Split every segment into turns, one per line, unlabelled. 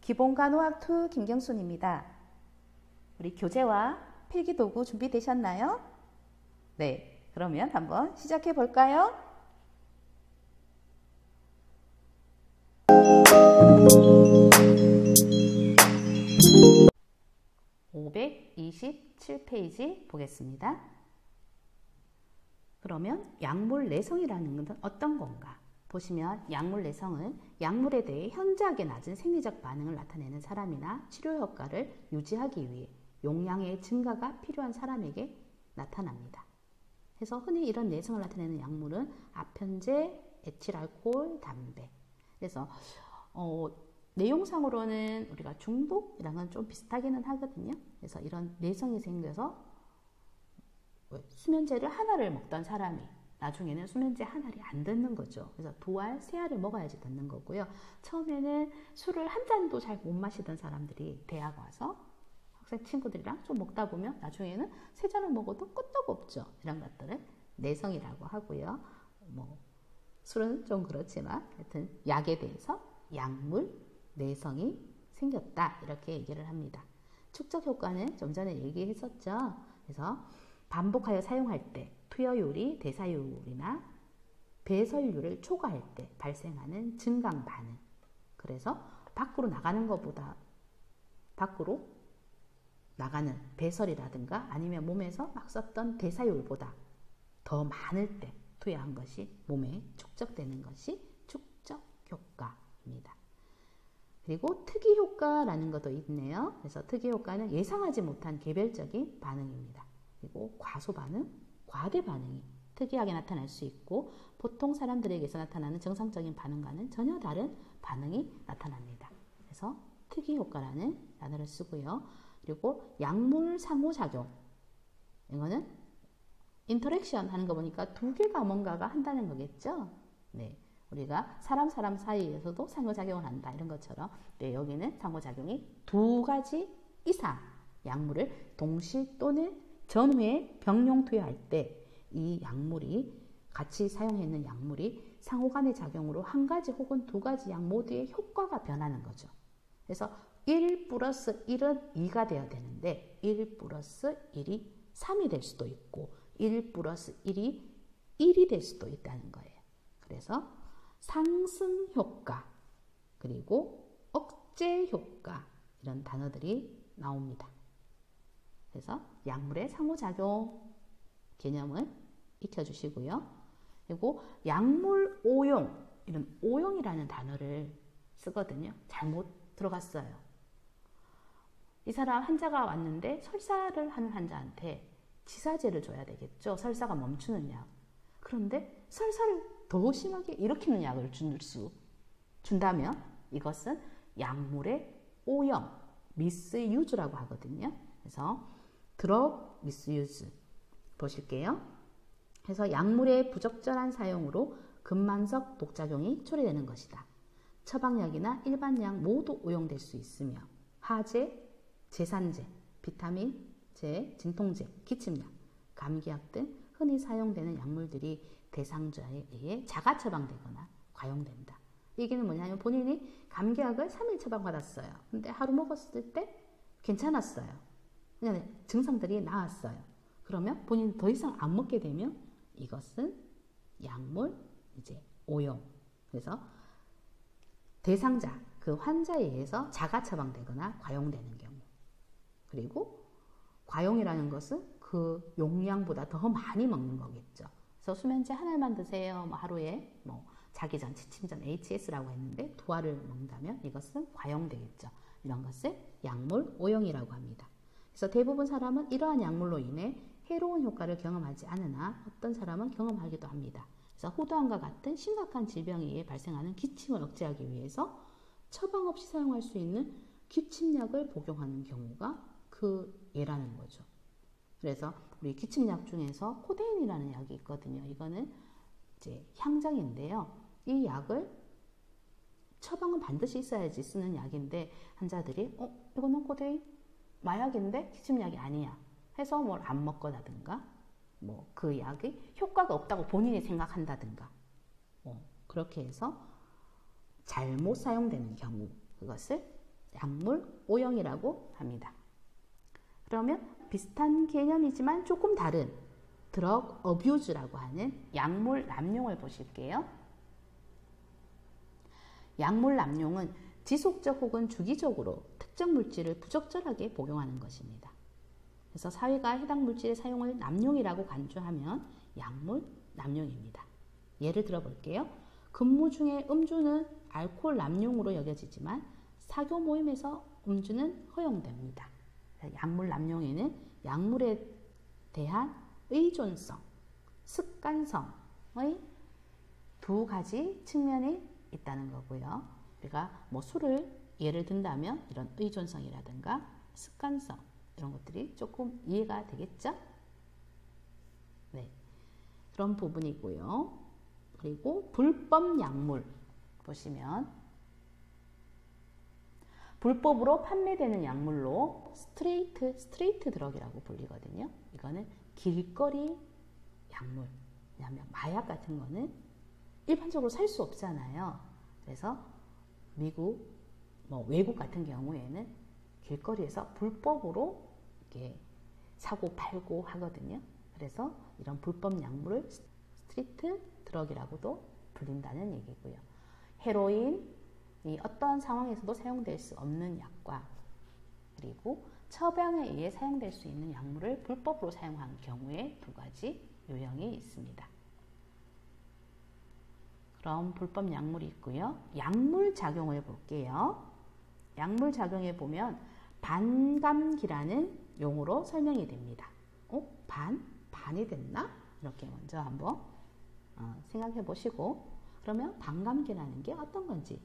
기본간호학 2 김경순입니다. 우리 교재와 필기도구 준비되셨나요? 네, 그러면 한번 시작해 볼까요? (527페이지) 보겠습니다. 그러면 약물 내성이라는 것은 어떤 건가? 보시면 약물 내성은 약물에 대해 현저하게 낮은 생리적 반응을 나타내는 사람이나 치료 효과를 유지하기 위해 용량의 증가가 필요한 사람에게 나타납니다. 그래서 흔히 이런 내성을 나타내는 약물은 아편제, 에틸알코올, 담배. 그래서 내용상으로는 우리가 중독이랑은 좀 비슷하기는 하거든요. 그래서 이런 내성이 생겨서 수면제를 하나를 먹던 사람이 나중에는 수면제 한 알이 안 듣는 거죠. 그래서 2알, 3알을 먹어야지 듣는 거고요. 처음에는 술을 한 잔도 잘 못 마시던 사람들이 대학 와서 학생 친구들이랑 좀 먹다 보면 나중에는 3잔을 먹어도 끄떡 없죠. 이런 것들을 내성이라고 하고요. 술은 좀 그렇지만 하여튼 약에 대해서 약물 내성이 생겼다 이렇게 얘기를 합니다. 축적 효과는 좀 전에 얘기했었죠. 그래서 반복하여 사용할 때 투여율이 대사율이나 배설율을 초과할 때 발생하는 증강 반응. 그래서 밖으로 나가는 것보다 밖으로 나가는 배설이라든가 아니면 몸에서 막 썼던 대사율보다 더 많을 때 투여한 것이 몸에 축적되는 것이 축적 효과입니다. 그리고 특이 효과라는 것도 있네요. 그래서 특이 효과는 예상하지 못한 개별적인 반응입니다. 그리고 과소 반응, 과대 반응이 특이하게 나타날 수 있고 보통 사람들에게서 나타나는 정상적인 반응과는 전혀 다른 반응이 나타납니다. 그래서 특이 효과라는 단어를 쓰고요. 그리고 약물 상호작용, 이거는 인터랙션 하는 거 보니까 2개가 뭔가가 한다는 거겠죠. 네, 우리가 사람 사이에서도 상호작용을 한다 이런 것처럼 네, 여기는 상호작용이 2가지 이상 약물을 동시 또는 전후에 병용 투여할 때 이 약물이 같이 사용했는 약물이 상호간의 작용으로 1가지 혹은 2가지 약 모두의 효과가 변하는 거죠. 그래서 1 플러스 1은 2가 되어야 되는데 1 플러스 1이 3이 될 수도 있고 1 플러스 1이 1이 될 수도 있다는 거예요. 그래서 상승 효과 그리고 억제 효과 이런 단어들이 나옵니다. 그래서 약물의 상호작용 개념을 익혀주시고요. 그리고 약물 오용, 이런 오용이라는 단어를 쓰거든요. 잘못 들어갔어요. 이 사람 환자가 왔는데 설사를 하는 환자한테 지사제를 줘야 되겠죠. 설사가 멈추는 약. 그런데 설사를 더 심하게 일으키는 약을 준다면 이것은 약물의 오용, 미스유즈라고 하거든요. 그래서 드럭 미스유즈 보실게요. 그래서 약물의 부적절한 사용으로 근만석 독작용이 초래되는 것이다. 처방약이나 일반약 모두 오용될 수 있으며 하제, 제산제, 비타민제, 진통제, 기침약, 감기약 등 흔히 사용되는 약물들이 대상자에 의해 자가 처방되거나 과용된다. 얘기는 뭐냐면 본인이 감기약을 3일 처방받았어요. 근데 하루 먹었을 때 괜찮았어요. 그냥 증상들이 나았어요. 그러면 본인이 더 이상 안 먹게 되면 이것은 약물 오용. 그래서 대상자, 그 환자에 의해서 자가 처방되거나 과용되는 경우. 그리고 과용이라는 것은 그 용량보다 더 많이 먹는 거겠죠. 그래서 수면제 한 알만 드세요. 하루에 자기 전, 취침 전 HS라고 했는데 2알을 먹는다면 이것은 과용되겠죠. 이런 것을 약물 오용이라고 합니다. 그래서 대부분 사람은 이러한 약물로 인해 해로운 효과를 경험하지 않으나 어떤 사람은 경험하기도 합니다. 그래서 후두암과 같은 심각한 질병에 의해 발생하는 기침을 억제하기 위해서 처방 없이 사용할 수 있는 기침약을 복용하는 경우가 그 예라는 거죠. 그래서 우리 기침약 중에서 코데인이라는 약이 있거든요. 이거는 향정인데요. 이 약을 처방은 반드시 있어야지 쓰는 약인데 환자들이 이거는 코데인 마약인데 기침약이 아니야 해서 뭘 안 먹거나든가 그 약이 효과가 없다고 본인이 생각한다든가 그렇게 해서 잘못 사용되는 경우 그것을 약물 오형이라고 합니다. 그러면 비슷한 개념이지만 조금 다른 드럭 어뷰즈라고 하는 약물 남용을 보실게요. 약물 남용은 지속적 혹은 주기적으로 특정 물질을 부적절하게 복용하는 것입니다. 그래서 사회가 해당 물질의 사용을 남용이라고 간주하면 약물 남용입니다. 예를 들어 볼게요. 근무 중에 음주는 알코올 남용으로 여겨지지만 사교 모임에서 음주는 허용됩니다. 약물 남용에는 약물에 대한 의존성, 습관성의 두 가지 측면이 있다는 거고요. 우리가 뭐 술을 예를 든다면 이런 의존성이라든가 습관성 이런 것들이 조금 이해가 되겠죠? 네, 그런 부분이고요. 그리고 불법 약물 보시면 불법으로 판매되는 약물로 스트레이트 드럭이라고 불리거든요. 이거는 길거리 약물, 왜냐하면 마약 같은 거는 일반적으로 살 수 없잖아요. 그래서 미국, 외국 같은 경우에는 길거리에서 불법으로 이렇게 사고 팔고 하거든요. 그래서 이런 불법 약물을 스트리트 드럭이라고도 불린다는 얘기고요. 헤로인이 어떤 상황에서도 사용될 수 없는 약과 그리고 처방에 의해 사용될 수 있는 약물을 불법으로 사용한 경우에 두 가지 유형이 있습니다. 그럼 불법 약물이 있고요. 약물 작용을 볼게요. 약물 작용에 보면 반감기라는 용어로 설명이 됩니다. 반이 됐나? 이렇게 먼저 한번 생각해 보시고 그러면 반감기라는 게 어떤 건지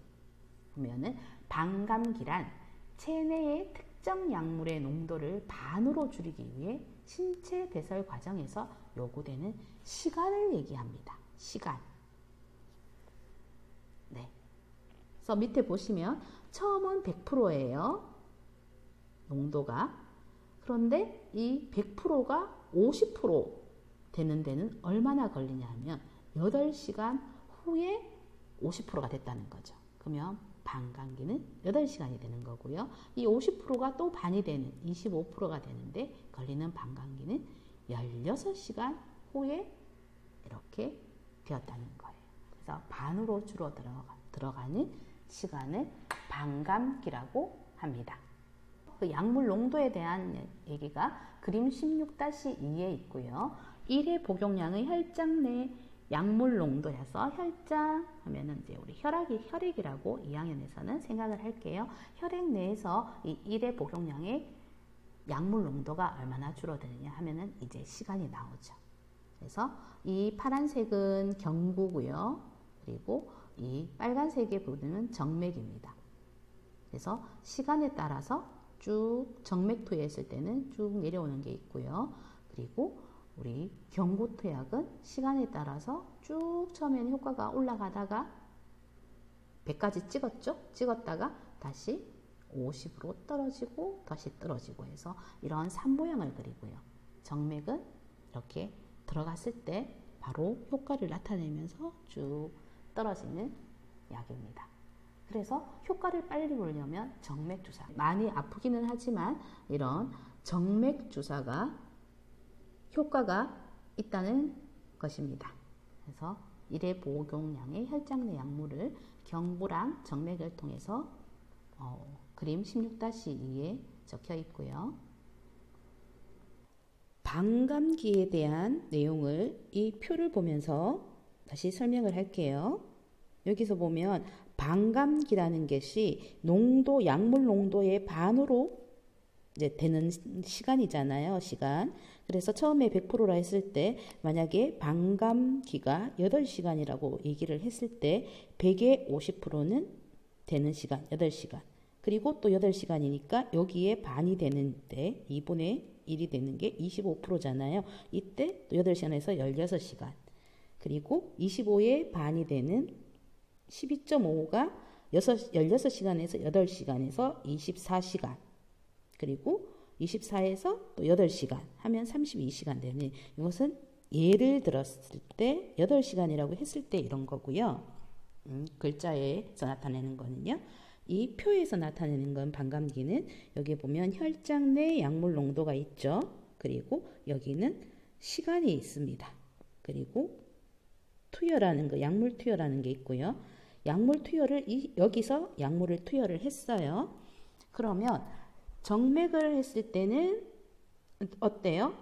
보면은 반감기란 체내의 특정 약물의 농도를 반으로 줄이기 위해 신체 배설 과정에서 요구되는 시간을 얘기합니다. 시간. 네. 그래서 밑에 보시면 처음은 100%예요. 농도가. 그런데 이 100%가 50% 되는 데는 얼마나 걸리냐 하면 8시간 후에 50%가 됐다는 거죠. 그러면 반감기는 8시간이 되는 거고요. 이 50%가 또 반이 되는 25%가 되는데 걸리는 반감기는 16시간 후에 이렇게 되었다는 거예요. 그래서 반으로 줄어 들어가는 시간을 반감기라고 합니다. 그 약물 농도에 대한 얘기가 그림 16-2에 있고요. 1회 복용량의 혈장 내 약물 농도여서 혈장 하면은 이제 우리 혈액이라고 2학년에서는 생각을 할게요. 혈액 내에서 이 1회 복용량의 약물 농도가 얼마나 줄어드느냐 하면은 이제 시간이 나오죠. 그래서 이 파란색은 경부고요. 그리고 이 빨간색의 부분은 정맥입니다. 그래서 시간에 따라서 쭉 정맥투여 했을 때는 쭉 내려오는 게 있고요. 그리고 우리 경구투약은 시간에 따라서 쭉 처음에는 효과가 올라가다가 100까지 찍었죠? 찍었다가 다시 50으로 떨어지고 다시 떨어지고 해서 이런 산모양을 그리고요. 정맥은 이렇게 들어갔을 때 바로 효과를 나타내면서 쭉 떨어지는 약입니다. 그래서 효과를 빨리 보려면 정맥주사, 많이 아프기는 하지만 이런 정맥주사가 효과가 있다는 것입니다. 그래서 1회 복용량의 혈장 내 약물을 경부랑 정맥을 통해서 그림 16-2에 적혀 있고요. 반감기에 대한 내용을 이 표를 보면서 다시 설명을 할게요. 여기서 보면 반감기라는 것이 농도, 약물 농도의 반으로 이제 되는 시간이잖아요. 시간. 그래서 처음에 100%라 했을 때 만약에 반감기가 8시간이라고 얘기를 했을 때 100의 50%는 되는 시간 8시간. 그리고 또 8시간이니까 여기에 반이 되는데 2분의 1이 되는 게 25%잖아요. 이때 또 8시간에서 16시간. 그리고 25의 반이 되는 12.5가 16시간에서 8시간에서 24시간. 그리고 24에서 또 8시간 하면 32시간 되는 이것은 예를 들었을 때 8시간이라고 했을 때 이런 거고요. 글자에서 나타내는 거는요. 이 표에서 나타내는 건 반감기는 여기 보면 혈장 내 약물 농도가 있죠. 그리고 여기는 시간이 있습니다. 그리고 투여라는 거, 약물 투여라는 게 있고요. 약물 투여를 여기서 약물을 투여를 했어요. 그러면 정맥을 했을 때는 어때요?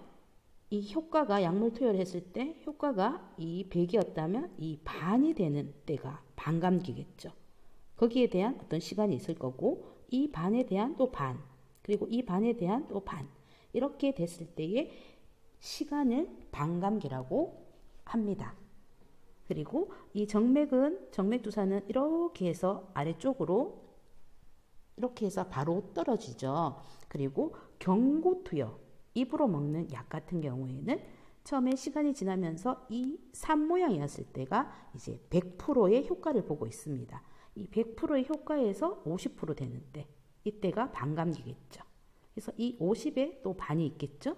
이 효과가 약물 투여를 했을 때 효과가 이 100이었다면 이 반이 되는 때가 반감기겠죠. 거기에 대한 어떤 시간이 있을 거고 이 반에 대한 또 반, 그리고 이 반에 대한 또 반, 이렇게 됐을 때의 시간을 반감기라고 합니다. 그리고 이 정맥 주사는 이렇게 해서 아래쪽으로 이렇게 해서 바로 떨어지죠. 그리고 경고투여, 입으로 먹는 약 같은 경우에는 처음에 시간이 지나면서 이 산 모양이었을 때가 이제 100%의 효과를 보고 있습니다. 이 100%의 효과에서 50% 되는 때, 이때가 반감기겠죠. 그래서 이 50에 또 반이 있겠죠.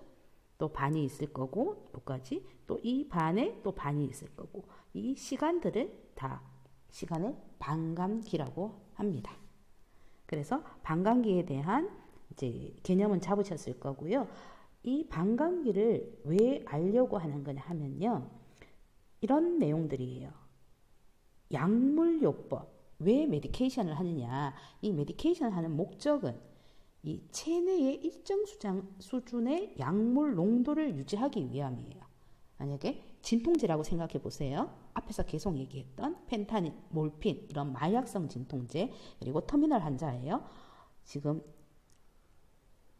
또 반이 있을 거고, 여기까지 또 이 반에 또 반이 있을 거고, 이 시간들을 다 시간을 반감기라고 합니다. 그래서 반감기에 대한 이제 개념은 잡으셨을 거고요. 이 반감기를 왜 알려고 하는 거냐 하면요, 이런 내용들이에요. 약물요법, 왜 메디케이션을 하느냐, 이 메디케이션을 하는 목적은 이 체내의 일정 수준의 약물 농도를 유지하기 위함이에요. 만약에 진통제라고 생각해 보세요. 앞에서 계속 얘기했던 펜타닌, 몰핀, 이런 마약성 진통제, 그리고 터미널 환자예요. 지금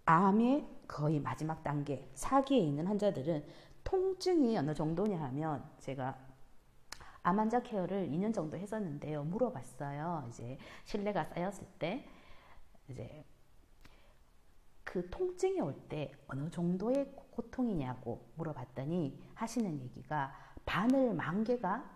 암의 거의 마지막 단계, 4기에 있는 환자들은 통증이 어느 정도냐 하면, 제가 암 환자 케어를 2년 정도 했었는데요. 물어봤어요. 이제 신뢰가 쌓였을 때 이제 그 통증이 올 때 어느 정도의 고통이냐고 물어봤더니 하시는 얘기가 바늘 만개가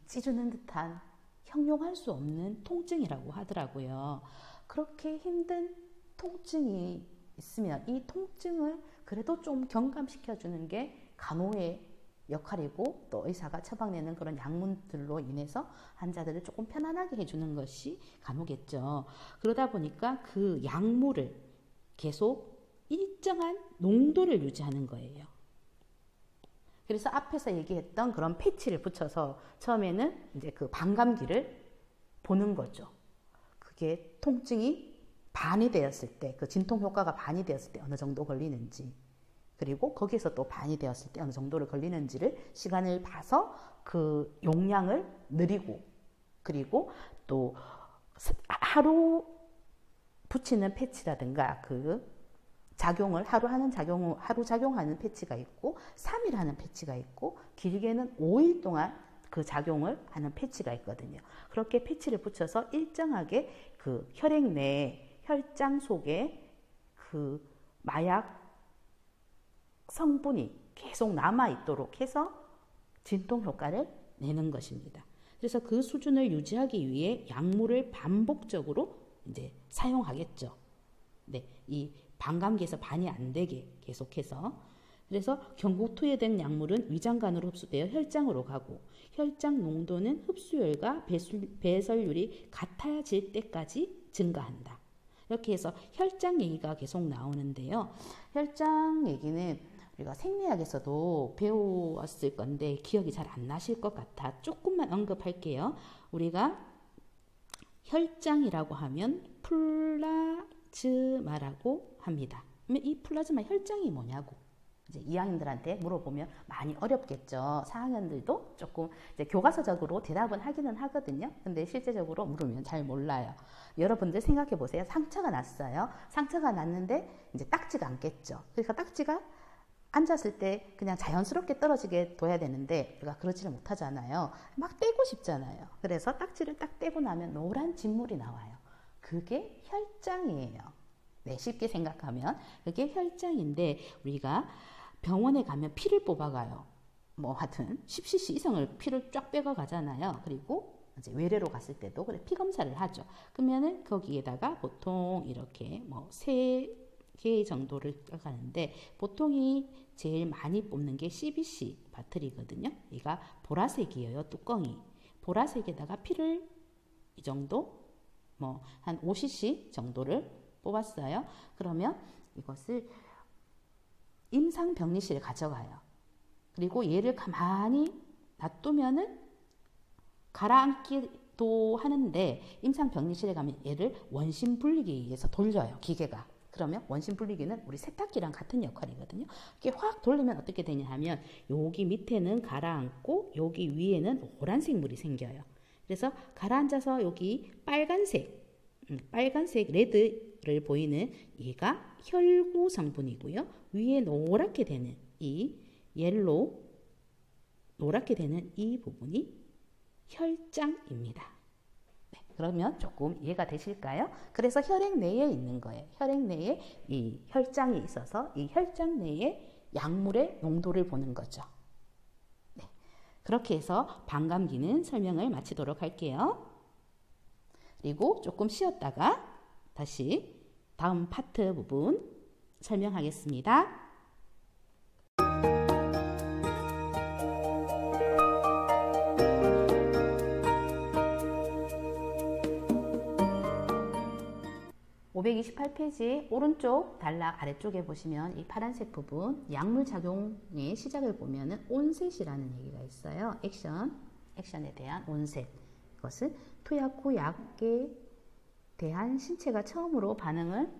찌르는 듯한 형용할 수 없는 통증이라고 하더라고요. 그렇게 힘든 통증이 있으면 이 통증을 그래도 좀 경감시켜주는 게 간호의 역할이고, 또 의사가 처방내는 그런 약물들로 인해서 환자들을 조금 편안하게 해주는 것이 간호겠죠. 그러다 보니까 그 약물을 계속 일정한 농도를 유지하는 거예요. 그래서 앞에서 얘기했던 그런 패치를 붙여서 처음에는 이제 그 반감기를 보는 거죠. 그게 통증이 반이 되었을 때, 그 진통 효과가 반이 되었을 때 어느 정도 걸리는지, 그리고 거기서 또 반이 되었을 때 어느 정도를 걸리는지를 시간을 봐서 그 용량을 늘리고, 그리고 또 하루 붙이는 패치라든가 그 작용을 하루 작용하는 패치가 있고 3일 하는 패치가 있고 길게는 5일 동안 그 작용을 하는 패치가 있거든요. 그렇게 패치를 붙여서 일정하게 그 혈액 내에, 혈장 속에 그 마약 성분이 계속 남아있도록 해서 진통 효과를 내는 것입니다. 그래서 그 수준을 유지하기 위해 약물을 반복적으로 이제 사용하겠죠. 네, 이 반감기에서 반이 안 되게 계속해서. 그래서 경구투여된 약물은 위장관으로 흡수되어 혈장으로 가고, 혈장 농도는 흡수율과 배설률이 같아질 때까지 증가한다. 이렇게 해서 혈장 얘기가 계속 나오는데요. 혈장 얘기는 우리가 생리학에서도 배웠을 건데 기억이 잘 안 나실 것 같아 조금만 언급할게요. 우리가 혈장이라고 하면 플라즈마라고 합니다. 그러면 이 플라즈마 혈장이 뭐냐고 이제 2학년들한테 물어보면 많이 어렵겠죠. 4학년들도 조금 이제 교과서적으로 대답은 하기는 하거든요. 근데 실제적으로 물으면 잘 몰라요. 여러분들 생각해 보세요. 상처가 났어요. 상처가 났는데 이제 딱지가 않겠죠. 그러니까 딱지가 앉았을 때 그냥 자연스럽게 떨어지게 둬야 되는데 우리가 그러지를 못하잖아요. 막 떼고 싶잖아요. 그래서 딱지를 딱 떼고 나면 노란 진물이 나와요. 그게 혈장이에요. 네, 쉽게 생각하면 그게 혈장인데, 우리가 병원에 가면 피를 뽑아가요. 뭐 하여튼 10cc 이상을 피를 쫙 빼가 가잖아요. 그리고 이제 외래로 갔을 때도 그래 피 검사를 하죠. 그러면은 거기에다가 보통 이렇게 뭐 3개 정도를 가는데, 보통이 제일 많이 뽑는 게 CBC 바틀이거든요. 얘가 보라색이에요. 뚜껑이 보라색에다가 피를 이 정도 뭐 한 5cc 정도를 뽑았어요. 그러면 이것을 임상병리실에 가져가요. 그리고 얘를 가만히 놔두면은 가라앉기도 하는데 임상병리실에 가면 얘를 원심분리기에 의해서 돌려요. 기계가. 그러면 원심분리기는 우리 세탁기랑 같은 역할이거든요. 이렇게 확 돌리면 어떻게 되냐 하면 여기 밑에는 가라앉고 여기 위에는 노란색 물이 생겨요. 그래서 가라앉아서 여기 빨간색 레드를 보이는 얘가 혈구 성분이고요. 위에 노랗게 되는 이 옐로우 노랗게 되는 이 부분이 혈장입니다. 네, 그러면 조금 이해가 되실까요? 그래서 혈액 내에 있는 거예요. 혈액 내에 이 혈장이 있어서 이 혈장 내에 약물의 농도를 보는 거죠. 네, 그렇게 해서 반감기는 설명을 마치도록 할게요. 그리고 조금 쉬었다가 다시 다음 파트 부분 설명하겠습니다. (528페이지) 오른쪽 단락 아래쪽에 보시면 이 파란색 부분 약물 작용의 시작을 보면은 온셋이라는 얘기가 있어요. 액션에 대한 온셋. 이것은 투약 후 약에 대한 신체가 처음으로 반응을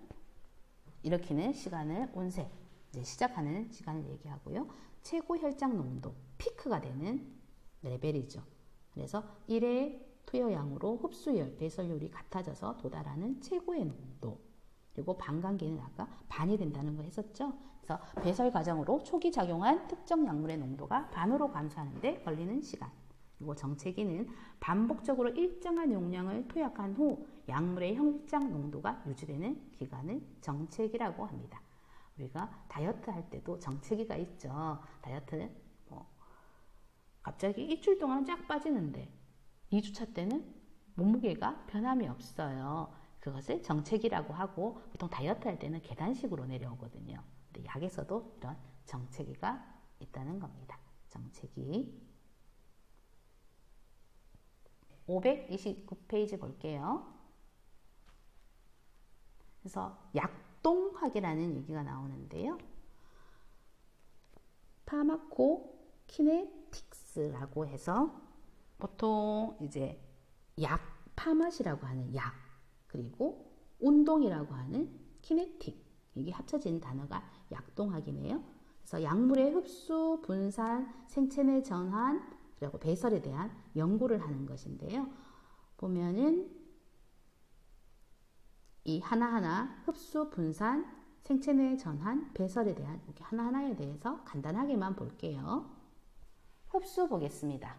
일으키는 시간을 온셋, 이제 시작하는 시간을 얘기하고요. 최고 혈장 농도, 피크가 되는 레벨이죠. 그래서 1회 투여량으로 흡수율, 배설률이 같아져서 도달하는 최고의 농도. 그리고 반감기는 아까 반이 된다는 거 했었죠. 그래서 배설 과정으로 초기 작용한 특정 약물의 농도가 반으로 감소하는데 걸리는 시간. 그리고 정체기는 반복적으로 일정한 용량을 투약한 후 약물의 혈장 농도가 유지되는 기간을 정체기라고 합니다. 우리가 다이어트 할 때도 정체기가 있죠. 다이어트 갑자기 일주일 동안 쫙 빠지는데 2주차 때는 몸무게가 변함이 없어요. 그것을 정체기라고 하고 보통 다이어트 할 때는 계단식으로 내려오거든요. 근데 약에서도 이런 정체기가 있다는 겁니다. 정체기. 529페이지 볼게요. 그래서 약동학이라는 얘기가 나오는데요. 파마코키네틱스라고 해서 보통 이제 파맛이라고 하는 약, 그리고 운동이라고 하는 키네틱, 이게 합쳐진 단어가 약동학이네요. 그래서 약물의 흡수, 분산, 생체 내 전환, 그리고 배설에 대한 연구를 하는 것인데요. 보면은 이 하나하나 흡수, 분산, 생체 내 전환, 배설에 대한 이렇게 하나하나에 대해서 간단하게만 볼게요. 흡수 보겠습니다.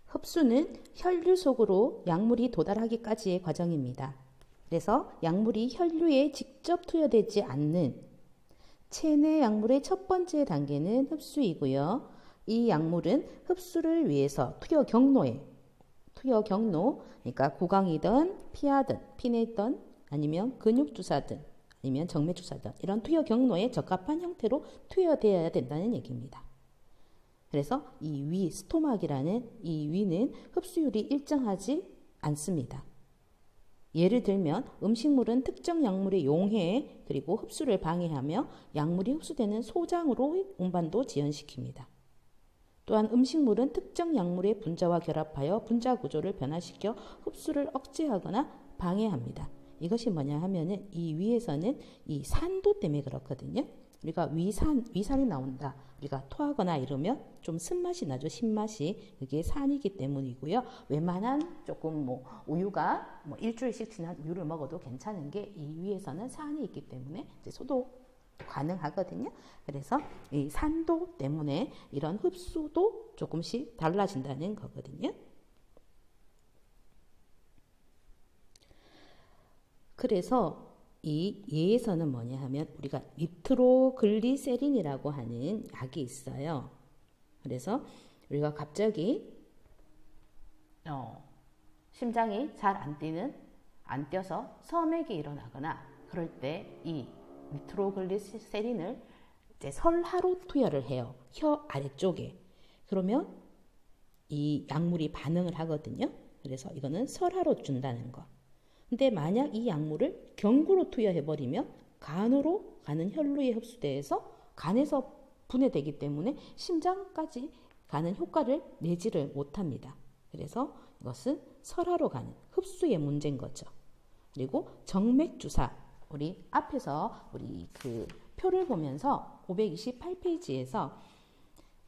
흡수는 혈류 속으로 약물이 도달하기까지의 과정입니다. 그래서 약물이 혈류에 직접 투여되지 않는 체내 약물의 첫 번째 단계는 흡수이고요. 이 약물은 흡수를 위해서 투여 경로, 그러니까 구강이든 피하든 피내든 아니면 근육주사든 아니면 정맥주사든 이런 투여 경로에 적합한 형태로 투여되어야 된다는 얘기입니다. 그래서 이 위, 스토막이라는 이 위는 흡수율이 일정하지 않습니다. 예를 들면 음식물은 특정 약물의 용해 그리고 흡수를 방해하며 약물이 흡수되는 소장으로 운반도 지연시킵니다. 또한 음식물은 특정 약물의 분자와 결합하여 분자 구조를 변화시켜 흡수를 억제하거나 방해합니다. 이것이 뭐냐 하면은 이 위에서는 이 산도 때문에 그렇거든요. 우리가 위산이 나온다. 우리가 토하거나 이러면 좀 쓴맛이 나죠. 신맛이. 그게 산이기 때문이고요. 웬만한 조금 우유가 일주일씩 지난 우유를 먹어도 괜찮은 게 이 위에서는 산이 있기 때문에 이제 소독 가능하거든요. 그래서 이 산도 때문에 이런 흡수도 조금씩 달라진다는 거거든요. 그래서 이 예에서는 뭐냐 하면 우리가 니트로글리세린이라고 하는 약이 있어요. 그래서 우리가 갑자기 심장이 잘 안 뛰어서 섬액이 일어나거나 그럴 때 이 니트로글리세린을 이제 설하로 투여를 해요. 혀 아래쪽에. 그러면 이 약물이 반응을 하거든요. 그래서 이거는 설하로 준다는 거. 근데 만약 이 약물을 경구로 투여해버리면 간으로 가는 혈류에 흡수돼서 간에서 분해되기 때문에 심장까지 가는 효과를 내지를 못합니다. 그래서 이것은 설화로 가는 흡수의 문제인 거죠. 그리고 정맥주사, 우리 앞에서 우리 그 표를 보면서 528페이지에서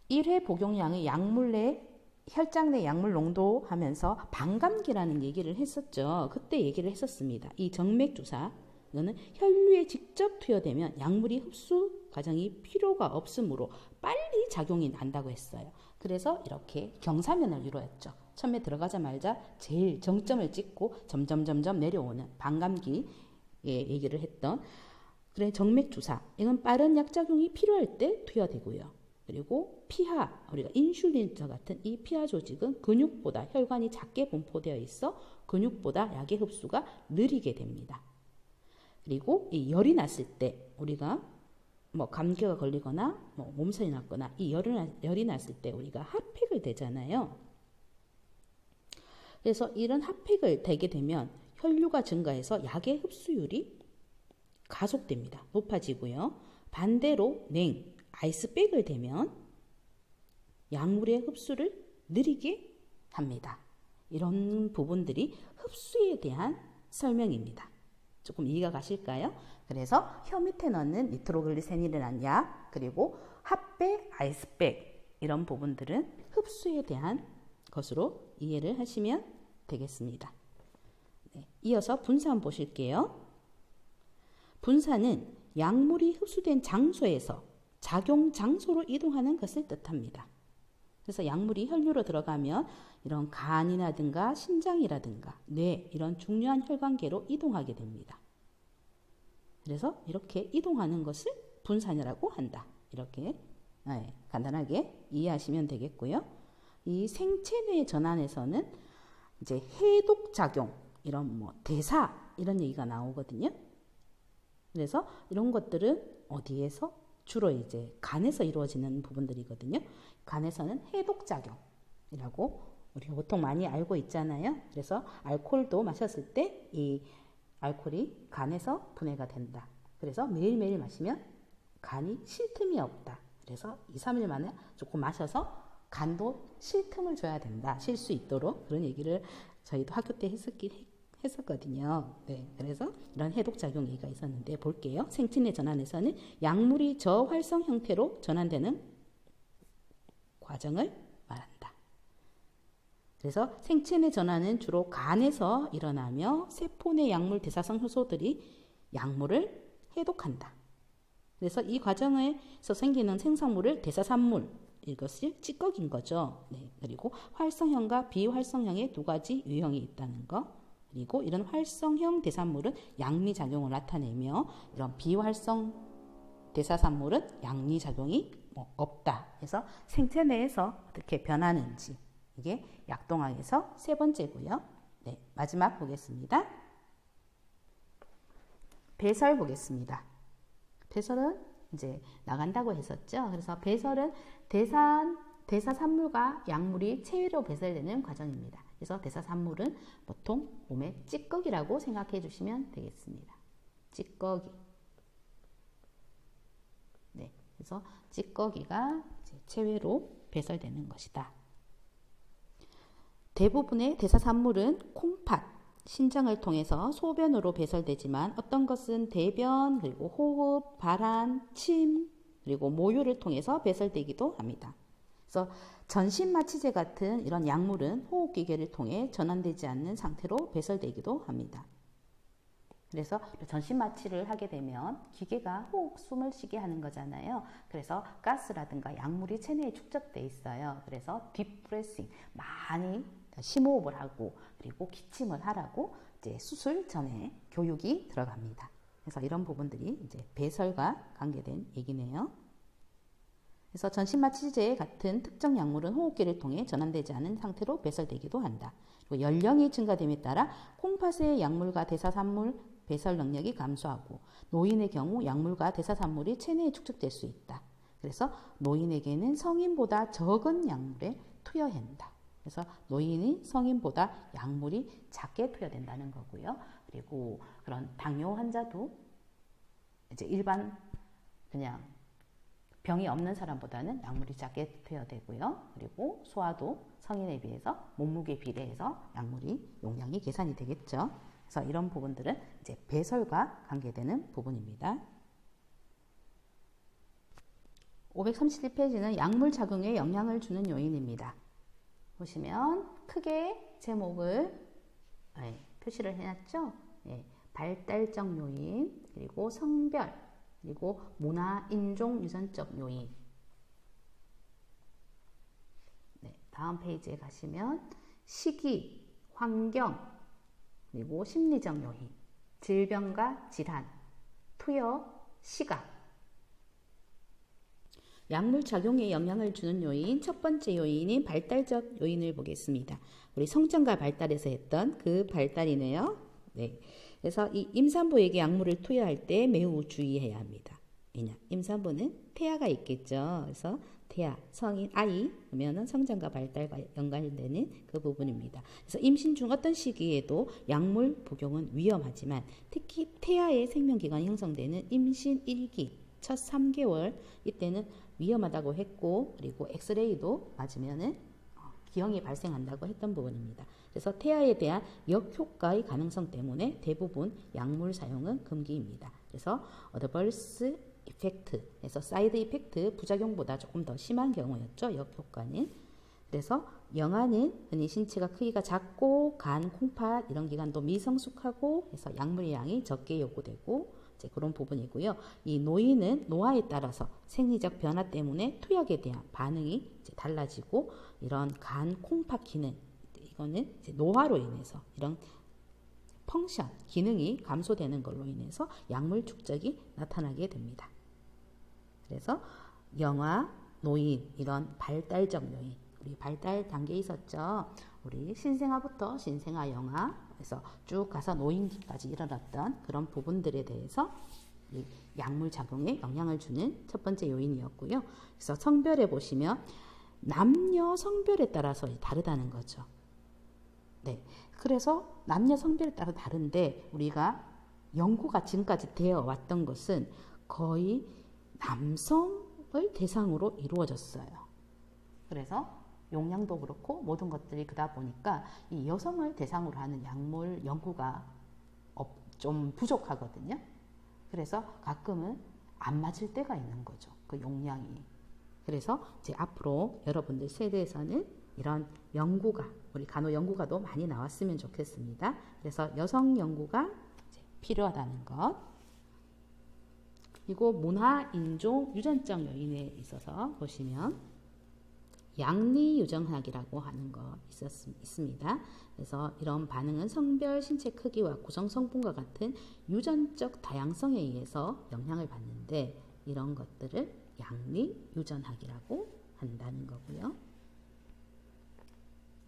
1회 복용량의 약물 내 혈장 내 약물 농도 하면서 반감기라는 얘기를 했었죠. 그때 얘기를 했었습니다. 이 정맥주사, 이거는 혈류에 직접 투여되면 약물이 흡수 과정이 필요가 없으므로 빨리 작용이 난다고 했어요. 그래서 이렇게 경사면을 이루었죠. 처음에 들어가자마자 제일 정점을 찍고 점점 내려오는 반감기에 얘기를 했던, 그래 정맥주사, 이건 빠른 약작용이 필요할 때 투여되고요. 그리고 피하, 우리가 인슐린과 같은 이 피하 조직은 근육보다 혈관이 작게 분포되어 있어 근육보다 약의 흡수가 느리게 됩니다. 그리고 이 열이 났을 때, 우리가 뭐 감기가 걸리거나 뭐 몸살이 났거나 이 열이 났을 때 우리가 핫팩을 대잖아요. 그래서 이런 핫팩을 대게 되면 혈류가 증가해서 약의 흡수율이 가속됩니다. 높아지고요. 반대로 아이스백을 대면 약물의 흡수를 느리게 합니다. 이런 부분들이 흡수에 대한 설명입니다. 조금 이해가 가실까요? 그래서 혀 밑에 넣는 니트로글리세린이라는 약, 그리고 핫백, 아이스백, 이런 부분들은 흡수에 대한 것으로 이해를 하시면 되겠습니다. 네, 이어서 분사 한번 보실게요. 분사는 약물이 흡수된 장소에서 작용 장소로 이동하는 것을 뜻합니다. 그래서 약물이 혈류로 들어가면 이런 간이라든가 심장이라든가 뇌, 이런 중요한 혈관계로 이동하게 됩니다. 그래서 이렇게 이동하는 것을 분산이라고 한다. 이렇게 간단하게 이해하시면 되겠고요. 이 생체내 전환에서는 이제 해독작용, 이런 뭐 대사, 이런 얘기가 나오거든요. 그래서 이런 것들은 어디에서? 주로 이제 간에서 이루어지는 부분들이거든요. 간에서는 해독작용이라고 우리가 보통 많이 알고 있잖아요. 그래서 알코올도 마셨을 때 이 알코올이 간에서 분해가 된다. 그래서 매일매일 마시면 간이 쉴 틈이 없다. 그래서 2, 3일 만에 조금 마셔서 간도 쉴 틈을 줘야 된다. 쉴 수 있도록, 그런 얘기를 저희도 학교 때 했었거든요. 네, 그래서 이런 해독작용 얘기가 있었는데 볼게요. 생체내 전환에서는 약물이 저활성 형태로 전환되는 과정을 말한다. 그래서 생체내 전환은 주로 간에서 일어나며 세포내 약물 대사성 효소들이 약물을 해독한다. 그래서 이 과정에서 생기는 생산물을 대사산물, 이것이 찌꺼기인 거죠. 네, 그리고 활성형과 비활성형의 두 가지 유형이 있다는 거. 그리고 이런 활성형 대사물은 양리작용을 나타내며 이런 비활성 대사산물은 양리작용이 없다. 그래서 생체 내에서 어떻게 변하는지, 이게 약동학에서 세 번째고요. 네, 마지막 보겠습니다. 배설 보겠습니다. 배설은 이제 나간다고 했었죠. 그래서 배설은 대사산물과 약물이 체외로 배설되는 과정입니다. 그래서 대사산물은 보통 몸의 찌꺼기라고 생각해 주시면 되겠습니다. 찌꺼기. 네, 그래서 찌꺼기가 이제 체외로 배설되는 것이다. 대부분의 대사산물은 콩팥, 신장을 통해서 소변으로 배설되지만 어떤 것은 대변, 그리고 호흡, 발한, 침, 그리고 모유를 통해서 배설되기도 합니다. 그래서 전신마취제 같은 이런 약물은 호흡기계를 통해 전환되지 않는 상태로 배설되기도 합니다. 그래서 전신마취를 하게 되면 기계가 숨을 쉬게 하는 거잖아요. 그래서 가스라든가 약물이 체내에 축적돼 있어요. 그래서 딥브레싱, 많이 심호흡을 하고 그리고 기침을 하라고 이제 수술 전에 교육이 들어갑니다. 그래서 이런 부분들이 이제 배설과 관계된 얘기네요. 그래서 전신마취제 같은 특정 약물은 호흡기를 통해 전환되지 않은 상태로 배설되기도 한다. 그리고 연령이 증가됨에 따라 콩팥의 약물과 대사산물 배설 능력이 감소하고 노인의 경우 약물과 대사산물이 체내에 축적될 수 있다. 그래서 노인에게는 성인보다 적은 약물에 투여한다. 그래서 노인이 성인보다 약물이 작게 투여된다는 거고요. 그리고 그런 당뇨 환자도 이제 일반 그냥 병이 없는 사람보다는 약물이 작게 투여되고요. 그리고 소화도 성인에 비해서 몸무게 비례해서 약물이 용량이 계산이 되겠죠. 그래서 이런 부분들은 이제 배설과 관계되는 부분입니다. 531페이지는 약물 작용에 영향을 주는 요인입니다. 보시면 크게 제목을 표시를 해놨죠. 발달적 요인, 그리고 성별, 그리고 문화, 인종, 유전적 요인. 다음 페이지에 가시면 시기, 환경, 그리고 심리적 요인, 질병과 질환, 투여, 시각. 약물 작용에 영향을 주는 요인, 첫 번째 요인인 발달적 요인을 보겠습니다. 우리 성장과 발달에서 했던 그 발달이네요. 그래서 이 임산부에게 약물을 투여할 때 매우 주의해야 합니다. 왜냐? 임산부는 태아가 있겠죠. 그래서 태아, 성인, 아이 그러면은 성장과 발달과 연관되는 그 부분입니다. 그래서 임신 중 어떤 시기에도 약물 복용은 위험하지만 특히 태아의 생명기관이 형성되는 임신 1기, 첫 3개월 이때는 위험하다고 했고, 그리고 엑스레이도 맞으면은 기형이 발생한다고 했던 부분입니다. 그래서 태아에 대한 역효과의 가능성 때문에 대부분 약물 사용은 금기입니다. 그래서 어드버스 이펙트에서 사이드 이펙트 부작용보다 조금 더 심한 경우였죠. 역효과는. 그래서 영아는 흔히 신체가 크기가 작고 간, 콩팥 이런 기관도 미성숙하고 해서 약물의 양이 적게 요구되고 이제 그런 부분이고요. 이 노인은 노화에 따라서 생리적 변화 때문에 투약에 대한 반응이 이제 달라지고 이런 간, 콩팥 기능 이거는 이제 노화로 인해서 이런 펑션, 기능이 감소되는 걸로 인해서 약물 축적이 나타나게 됩니다. 그래서 영아, 노인 이런 발달적 요인, 우리 발달 단계에 있었죠. 우리 신생아부터 신생아, 영아에서 쭉 가서 노인기까지 일어났던 그런 부분들에 대해서 이 약물 작용에 영향을 주는 첫 번째 요인이었고요. 그래서 성별에 보시면 남녀 성별에 따라서 다르다는 거죠. 그래서 남녀 성별에 따라 다른데 우리가 연구가 지금까지 되어 왔던 것은 거의 남성을 대상으로 이루어졌어요. 그래서 용량도 그렇고 모든 것들이 그러다 보니까 이 여성을 대상으로 하는 약물 연구가 좀 부족하거든요. 그래서 가끔은 안 맞을 때가 있는 거죠. 그 용량이. 그래서 이제 앞으로 여러분들 세대에서는 이런 연구가, 우리 간호 연구가도 많이 나왔으면 좋겠습니다. 그래서 여성 연구가 이제 필요하다는 것. 그리고 문화, 인종, 유전적 요인에 있어서 보시면 양리유전학이라고 하는 거 있습니다. 그래서 이런 반응은 성별, 신체 크기와 구성 성분과 같은 유전적 다양성에 의해서 영향을 받는데 이런 것들을 양리유전학이라고 한다는 거고요.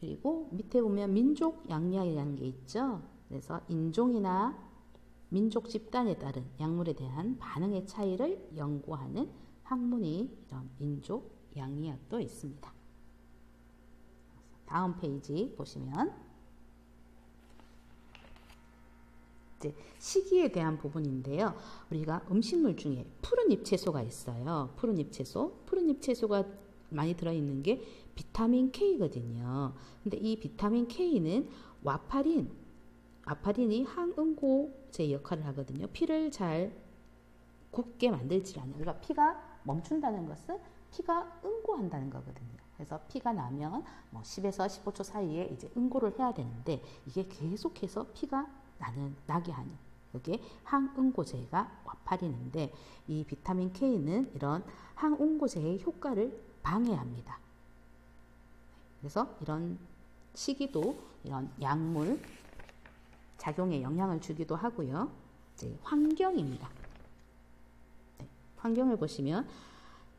그리고 밑에 보면 민족 양리학이라는 게 있죠. 그래서 인종이나 민족 집단에 따른 약물에 대한 반응의 차이를 연구하는 학문이 이런 민족 양리학도 있습니다. 다음 페이지 보시면 이제 시기에 대한 부분인데요. 우리가 음식물 중에 푸른 잎채소가 있어요. 푸른 잎채소가 많이 들어있는 게 비타민 K거든요. 근데 이 비타민 K는 와파린이 항응고제 역할을 하거든요. 피를 잘 굳게 만들지 않아요. 우리가 피가 멈춘다는 것은 피가 응고한다는 거거든요. 그래서 피가 나면 뭐 10에서 15초 사이에 이제 응고를 해야 되는데 이게 계속해서 피가 나게 하는 그게 항응고제가 와파린인데 이 비타민 K는 이런 항응고제의 효과를 방해합니다. 그래서 이런 시기도 이런 약물 작용에 영향을 주기도 하고요. 이제 환경입니다. 환경을 보시면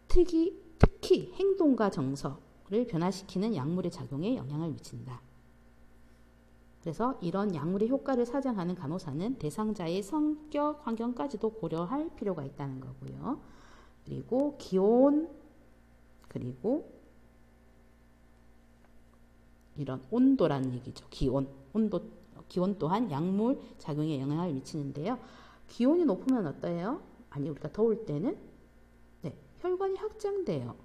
특히 행동과 정서를 변화시키는 약물의 작용에 영향을 미친다. 그래서 이런 약물의 효과를 사정하는 간호사는 대상자의 성격, 환경까지도 고려할 필요가 있다는 거고요. 그리고 기온, 그리고 이런 온도라는 얘기죠. 기온, 기온 또한 약물 작용에 영향을 미치는데요. 기온이 높으면 어때요? 아니, 우리가 더울 때는 네, 혈관이 확장돼요.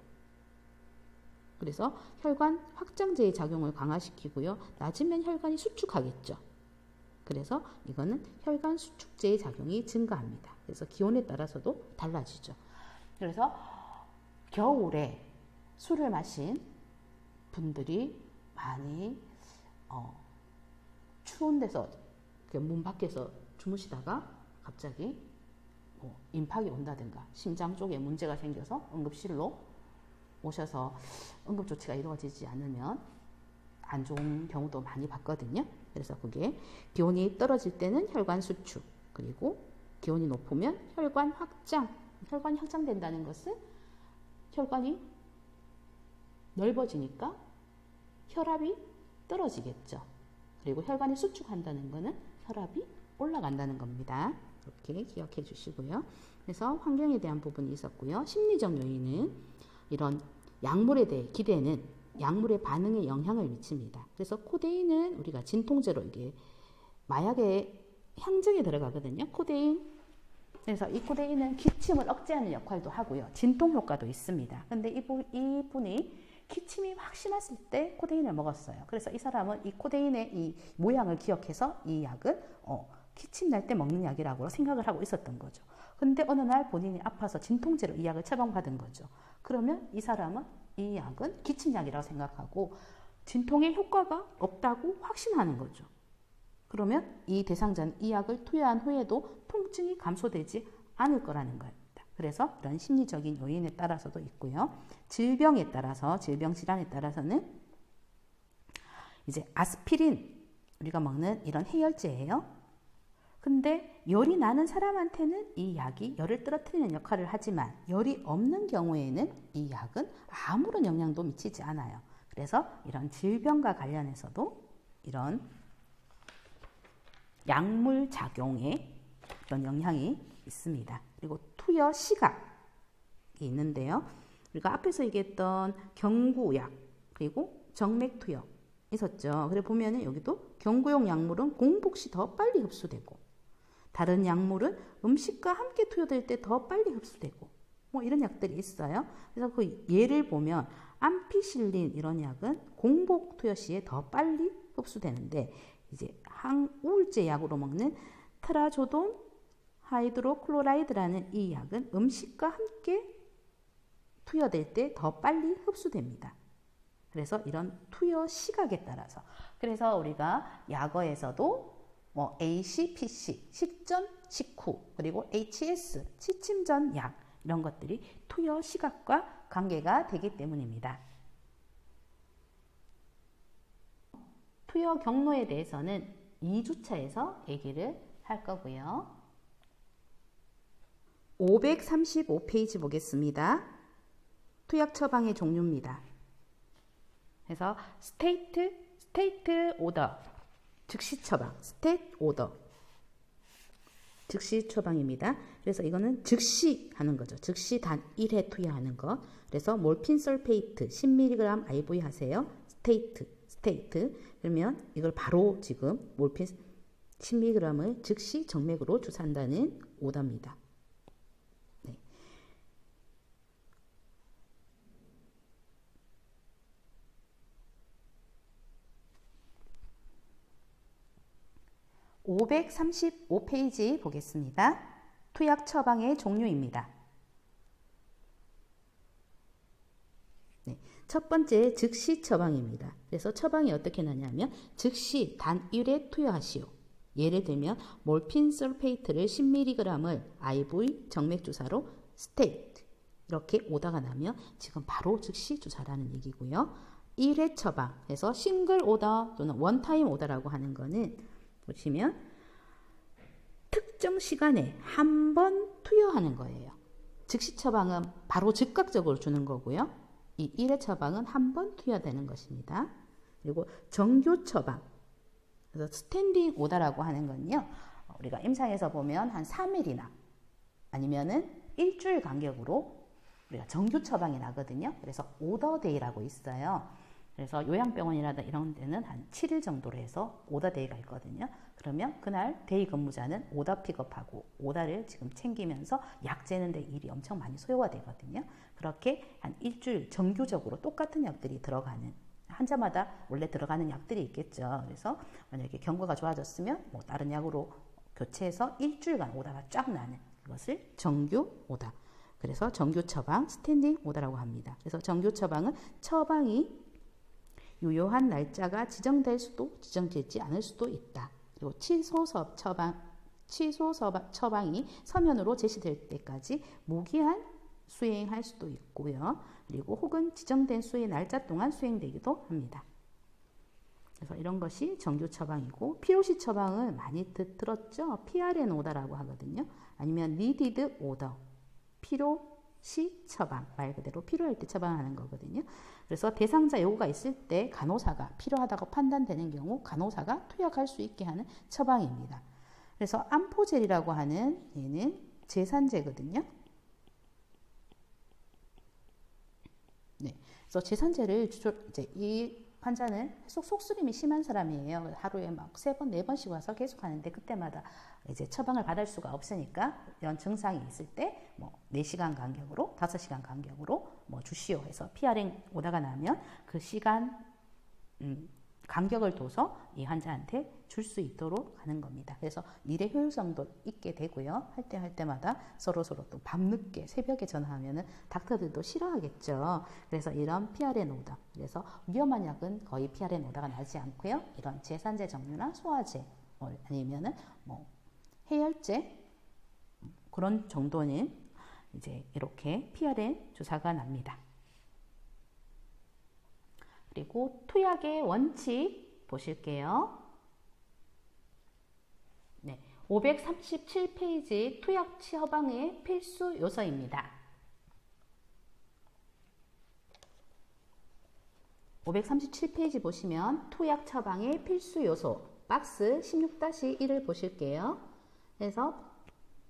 그래서 혈관 확장제의 작용을 강화시키고요. 낮으면 혈관이 수축하겠죠. 그래서 이거는 혈관 수축제의 작용이 증가합니다. 그래서 기온에 따라서도 달라지죠. 그래서 겨울에 술을 마신 분들이 많이 추운 데서 문 밖에서 주무시다가 갑자기 임팍이 온다든가 심장 쪽에 문제가 생겨서 응급실로 오셔서 응급조치가 이루어지지 않으면 안 좋은 경우도 많이 봤거든요. 그래서 그게 기온이 떨어질 때는 혈관 수축, 그리고 기온이 높으면 혈관 확장. 혈관이 확장된다는 것은 혈관이 넓어지니까 혈압이 떨어지겠죠. 그리고 혈관이 수축한다는 것은 혈압이 올라간다는 겁니다. 이렇게 기억해 주시고요. 그래서 환경에 대한 부분이 있었고요. 심리적 요인은 이런 약물에 대해 기대는 약물의 반응에 영향을 미칩니다. 그래서 코데인은 우리가 진통제로 이게 마약의 향정에 들어가거든요. 코데인. 그래서 이 코데인은 기침을 억제하는 역할도 하고요. 진통 효과도 있습니다. 근데 이분이 기침이 확 심했을 때 코데인을 먹었어요. 그래서 이 사람은 이 코데인의 이 모양을 기억해서 이 약을 기침 날 때 먹는 약이라고 생각을 하고 있었던 거죠. 근데 어느 날 본인이 아파서 진통제로 이 약을 처방받은 거죠. 그러면 이 사람은 이 약은 기침약이라고 생각하고 진통의 효과가 없다고 확신하는 거죠. 그러면 이 대상자는 이 약을 투여한 후에도 통증이 감소되지 않을 거라는 겁니다. 그래서 이런 심리적인 요인에 따라서도 있고요. 질병에 따라서, 질병 질환에 따라서는 이제 아스피린, 우리가 먹는 이런 해열제예요. 근데 열이 나는 사람한테는 이 약이 열을 떨어뜨리는 역할을 하지만 열이 없는 경우에는 이 약은 아무런 영향도 미치지 않아요. 그래서 이런 질병과 관련해서도 이런 약물 작용에 이런 영향이 있습니다. 그리고 투여 시각이 있는데요. 우리가 앞에서 얘기했던 경구약 그리고 정맥투여 있었죠. 그래 보면은 여기도 경구용 약물은 공복 시 더 빨리 흡수되고 다른 약물은 음식과 함께 투여될 때 더 빨리 흡수되고 뭐 이런 약들이 있어요. 그래서 그 예를 보면 암피실린 이런 약은 공복 투여 시에 더 빨리 흡수되는데 이제 항우울제 약으로 먹는 트라조돈 하이드로클로라이드라는 이 약은 음식과 함께 투여될 때 더 빨리 흡수됩니다. 그래서 이런 투여 시각에 따라서 그래서 우리가 약어에서도 뭐 AC, PC, 식전, 식후, 그리고 HS, 취침 전 약 이런 것들이 투여 시각과 관계가 되기 때문입니다. 투여 경로에 대해서는 2주차에서 얘기를 할 거고요. 535페이지 보겠습니다. 투약 처방의 종류입니다. 그래서 스테이트 오더, 즉시 처방, 스테이트 오더, 즉시 처방입니다. 그래서 이거는 즉시 하는 거죠. 즉시 단 1회 투여하는 거. 그래서 몰핀 설페이트 10mg IV 하세요. 스테이트. 그러면 이걸 바로 지금 몰핀 10mg을 즉시 정맥으로 주사한다는 오더입니다. 네. (535페이지) 보겠습니다. 투약 처방의 종류입니다. 네, 첫 번째 즉시 처방입니다. 그래서 처방이 어떻게 나냐면 즉시 단 1회 투여하시오. 예를 들면 몰핀 설페이트를 10mg을 IV 정맥 주사로 스테이트 이렇게 오다가 나면 지금 바로 즉시 주사라는 얘기고요. 1회 처방 해서 싱글 오더 또는 원타임 오더라고 하는 거는 보시면 특정 시간에 한 번 투여하는 거예요. 즉시 처방은 바로 즉각적으로 주는 거고요. 이 1회 처방은 한 번 투여되는 것입니다. 그리고 정규 처방, 그래서 스탠딩 오더라고 하는 건요. 우리가 임상에서 보면 한 3일이나 아니면은 일주일 간격으로 우리가 정규 처방이 나거든요. 그래서 오더데이라고 있어요. 그래서 요양병원이라든 이런 데는 한 7일 정도로 해서 오다 데이가 있거든요. 그러면 그날 데이 근무자는 오다 픽업하고 오다를 지금 챙기면서 약 재는 데 일이 엄청 많이 소요가 되거든요. 그렇게 한 일주일 정규적으로 똑같은 약들이 들어가는, 환자마다 원래 들어가는 약들이 있겠죠. 그래서 만약에 경과가 좋아졌으면 뭐 다른 약으로 교체해서 일주일간 오다가 쫙 나는, 그것을 정규 오다. 그래서 정규 처방, 스탠딩 오다라고 합니다. 그래서 정규 처방은 처방이 유효한 날짜가 지정될 수도 지정되지 않을 수도 있다. 그리고 취소 처방이 서면으로 제시될 때까지 무기한 수행할 수도 있고요. 그리고 혹은 지정된 수의 날짜 동안 수행되기도 합니다. 그래서 이런 것이 정규 처방이고, 필요시 처방은 많이 들었죠? PRN 오다라고 하거든요. 아니면 needed order, 필요시 처방, 말 그대로 필요할 때 처방하는 거거든요. 그래서 대상자 요구가 있을 때 간호사가 필요하다고 판단되는 경우 간호사가 투약할 수 있게 하는 처방입니다. 그래서 암포젤이라고 하는 얘는 제산제거든요. 네, 그래서 제산제를 이제 이 환자는 계속 속쓰림이 심한 사람이에요. 하루에 막 3번, 4번씩 와서 계속 하는데 그때마다 이제 처방을 받을 수가 없으니까 이런 증상이 있을 때 뭐 4시간 간격으로, 5시간 간격으로 뭐 주시오 해서 PRN 오다가 나면 그 시간 간격을 둬서 이 환자한테 줄 수 있도록 하는 겁니다. 그래서 일의 효율성도 있게 되고요. 할 때마다 서로 또 밤늦게 새벽에 전화하면은 닥터들도 싫어하겠죠. 그래서 이런 PRN 오다. 그래서 위험한 약은 거의 PRN 오다가 나지 않고요. 이런 제산제 종류나 소화제 아니면은 뭐 해열제 그런 정도는 이제 이렇게 PRN 주사가 납니다. 그리고 투약의 원칙 보실게요. 네, 537페이지 투약 처방의 필수 요소입니다. 537페이지 보시면 투약 처방의 필수 요소 박스 16-1을 보실게요. 그래서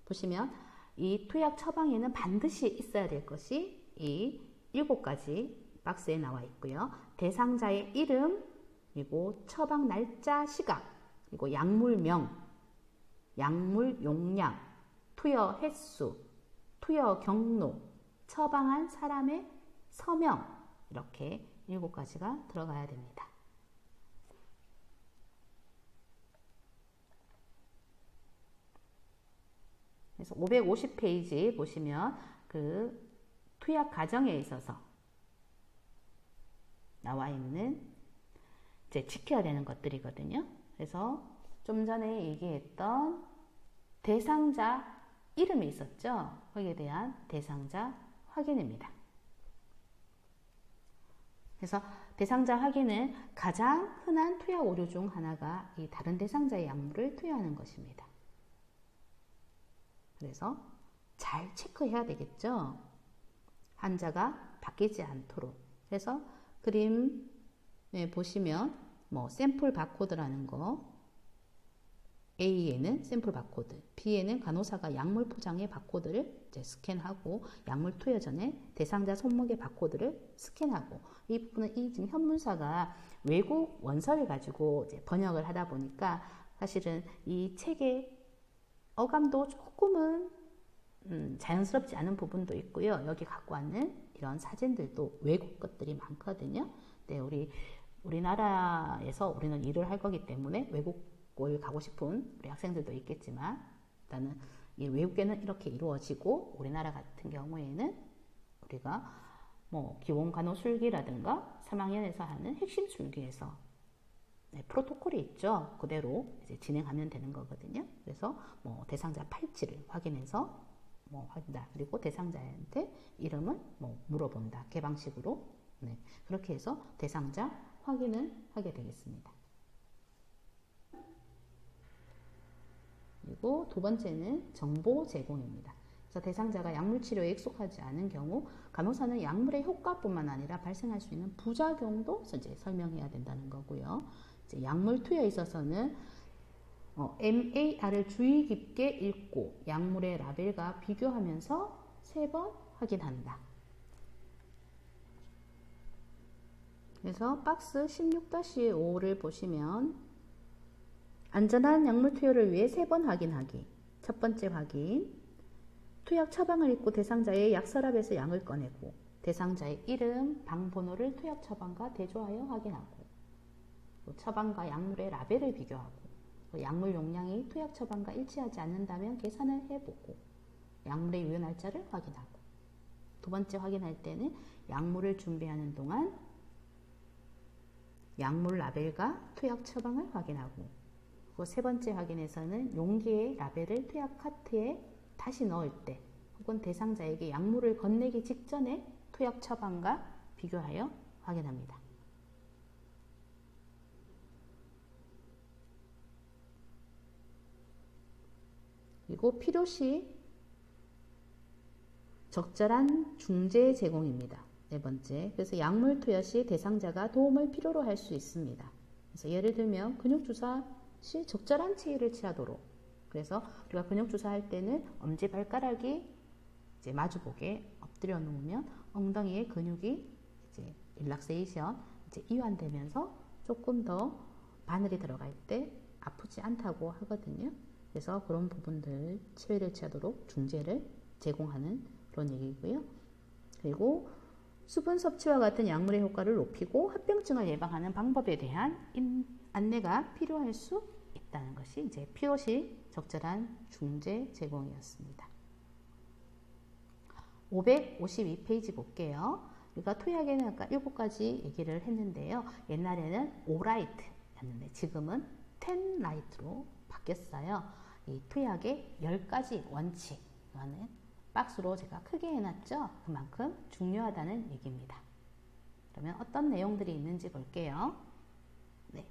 보시면 이 투약 처방에는 반드시 있어야 될 것이 이 7가지 박스에 나와 있고요. 대상자의 이름, 그리고 처방 날짜, 시각, 그리고 약물명, 약물 용량, 투여 횟수, 투여 경로, 처방한 사람의 서명, 이렇게 7가지가 들어가야 됩니다. 그래서 550페이지 보시면 그 투약 과정에 있어서 나와 있는 이제 지켜야 되는 것들이거든요. 그래서 좀 전에 얘기했던 대상자 이름이 있었죠. 거기에 대한 대상자 확인입니다. 그래서 대상자 확인은 가장 흔한 투약 오류 중 하나가 이 다른 대상자의 약물을 투여하는 것입니다. 그래서 잘 체크해야 되겠죠. 환자가 바뀌지 않도록. 그래서 그림에 보시면 뭐 샘플 바코드라는 거, A에는 샘플 바코드, B에는 간호사가 약물 포장의 바코드를 이제 스캔하고 약물 투여 전에 대상자 손목의 바코드를 스캔하고, 이 부분은 이 지금 현문사가 외국 원서를 가지고 이제 번역을 하다 보니까 사실은 이 책의 어감도 조금은 자연스럽지 않은 부분도 있고요. 여기 갖고 왔는 이런 사진들도 외국 것들이 많거든요. 네, 우리나라에서 우리는 일을 할 거기 때문에 외국을 가고 싶은 우리 학생들도 있겠지만, 일단은 이 외국에는 이렇게 이루어지고, 우리나라 같은 경우에는 우리가 뭐 기본 간호 술기라든가 3학년에서 하는 핵심 술기에서 네, 프로토콜이 있죠. 그대로 이제 진행하면 되는 거거든요. 그래서 뭐 대상자 팔찌를 확인해서 뭐 한다. 그리고 대상자한테 이름을 뭐 물어본다. 개방식으로. 네, 그렇게 해서 대상자 확인을 하게 되겠습니다. 그리고 두 번째는 정보 제공입니다. 그래서 대상자가 약물 치료에 익숙하지 않은 경우 간호사는 약물의 효과뿐만 아니라 발생할 수 있는 부작용도 이제 설명해야 된다는 거고요. 이제 약물 투여에 있어서는 MAR을 주의 깊게 읽고 약물의 라벨과 비교하면서 3번 확인한다. 그래서 박스 16-5를 보시면 안전한 약물 투여를 위해 3번 확인하기. 첫 번째 확인. 투약 처방을 읽고 대상자의 약 서랍에서 양을 꺼내고 대상자의 이름, 방번호를 투약 처방과 대조하여 확인하고 또 처방과 약물의 라벨을 비교하고 또 약물 용량이 투약 처방과 일치하지 않는다면 계산을 해보고 약물의 유효 날짜를 확인하고 두 번째 확인할 때는 약물을 준비하는 동안 약물 라벨과 투약 처방을 확인하고 그리고 세 번째 확인에서는 용기의 라벨을 투약 카트에 다시 넣을 때 혹은 대상자에게 약물을 건네기 직전에 투약 처방과 비교하여 확인합니다. 그리고 필요시 적절한 중재 제공입니다. 네 번째, 그래서 약물 투여 시 대상자가 도움을 필요로 할 수 있습니다. 그래서 예를 들면 근육주사 시 적절한 치의를 취하도록. 그래서 우리가 근육주사 할 때는 엄지발가락이 이제 마주보게 엎드려 놓으면 엉덩이의 근육이 이제 릴락세이션, 이제 이완되면서 조금 더 바늘이 들어갈 때 아프지 않다고 하거든요. 그래서 그런 부분들 치료를 취하도록 중재를 제공하는 그런 얘기고요. 그리고 수분 섭취와 같은 약물의 효과를 높이고 합병증을 예방하는 방법에 대한 안내가 필요할 수 있다는 것이 이제 필요시 적절한 중재 제공이었습니다. 552페이지 볼게요. 우리가 투약에는 아까 7가지 얘기를 했는데요. 옛날에는 5라이트였는데 지금은 10라이트로 바뀌었어요. 이 투약의 10가지 원칙, 이거는 박스로 제가 크게 해놨죠. 그만큼 중요하다는 얘기입니다. 그러면 어떤 내용들이 있는지 볼게요. 네.